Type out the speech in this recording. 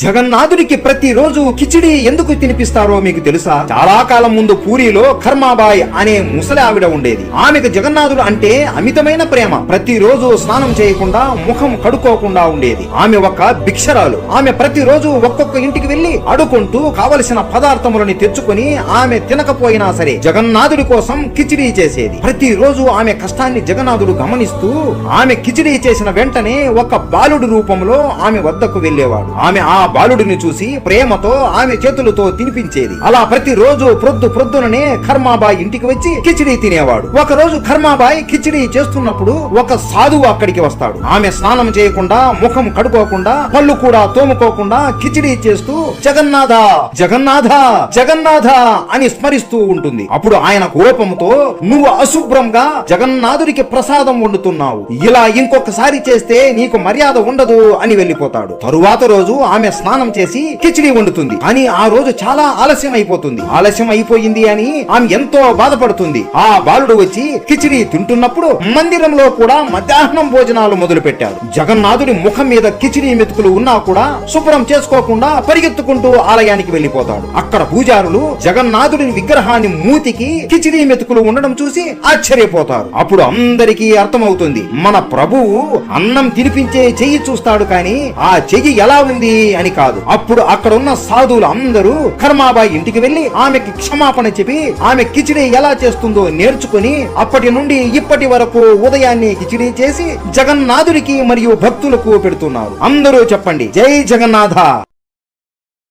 జగన్నాథుడికి ప్రతిరోజు కిచిడి ఎందుకు తినిపిస్తారో మీకు తెలుసా? చాలా కాలం ముందు పూరిలో కర్మాబాయ్ అనే ముసలి ఆవిడ ఉండేది. ఆమెకు జగన్నాథుడు అంటే అమితమైన ప్రేమ. ప్రతిరోజు స్నానం చేయకుండా ముఖం కడుక్కోకుండా ఉండేది. ఆమె ఒక భిక్షరాలు. ఆమె ప్రతిరోజు ఒక్కొక్క ఇంటికి వెళ్లి అడుకుంటూ కావలసిన పదార్థములని తెచ్చుకొని ఆమె తినకపోయినా సరే జగన్నాథుడి కోసం కిచిడి చేసేది. ప్రతిరోజు ఆమె కష్టాన్ని జగన్నాథుడు గమనిస్తూ ఆమె కిచిడి చేసిన వెంటనే ఒక బాలుడి రూపంలో ఆమె వద్దకు వెళ్లేవాడు. ఆమె ఆ బాలుడిని చూసి ప్రేమతో ఆమె చేతులతో తినిపించేది. అలా ప్రతిరోజు ప్రొద్దుననే కర్మాబాయ్ ఇంటికి వచ్చి కిచిడి తినేవాడు. ఒక రోజు కర్మాబాయ్ కిచిడి చేస్తున్నప్పుడు ఒక సాధువు అక్కడికి వస్తాడు. ఆమె స్నానం చేయకుండా ముఖం కడుకోకుండా పళ్ళు కూడా తోముకోకుండా కిచిడి చేస్తూ జగన్నాథ జగన్నాథ జగన్నాథ అని స్మరిస్తూ ఉంటుంది. అప్పుడు ఆయన కోపంతో నువ్వు అశుభ్రంగా జగన్నాథుడికి ప్రసాదం వండుతున్నావు, ఇలా ఇంకొకసారి చేస్తే నీకు మర్యాద ఉండదు అని వెళ్లిపోతాడు. తరువాత రోజు ఆమె స్నానం చేసి కిచిడి వండుతుంది. కానీ ఆ రోజు చాలా ఆలస్యం అయిపోతుంది. ఆలస్యం అయిపోయింది అని ఆమె ఎంతో బాధపడుతుంది. ఆ బాలుడు వచ్చి కిచిడి తింటున్నప్పుడు మందిరంలో కూడా మధ్యాహ్నం భోజనాలు మొదలు పెట్టారు. జగన్నాథుడి ముఖం మీద కిచిడి మెతుకులు ఉన్నా కూడా శుభ్రం చేసుకోకుండా పరిగెత్తుకుంటూ ఆలయానికి వెళ్లిపోతాడు. అక్కడ పూజారులు జగన్నాథుడి విగ్రహాన్ని మూతికి కిచిడి మెతుకులు ఉండడం చూసి ఆశ్చర్యపోతారు. అప్పుడు అందరికీ అర్థమవుతుంది, మన ప్రభువు అన్నం తినిపించే చెయ్యి చూస్తాడు కానీ ఆ చెయ్యి ఎలా ఉంది అని కాదు. అప్పుడు అక్కడ ఉన్న సాధువులు అందరూ కర్మాబాయి ఇంటికి వెళ్లి ఆమెకి క్షమాపణ చెప్పి ఆమె కిచిడి ఎలా చేస్తుందో నేర్చుకుని అప్పటి నుండి ఇప్పటి వరకు ఉదయాన్నే కిచిడి చేసి జగన్నాథుడికి మరియు భక్తులకు పెడుతున్నారు. అందరూ చెప్పండి, జై జగన్నాథ.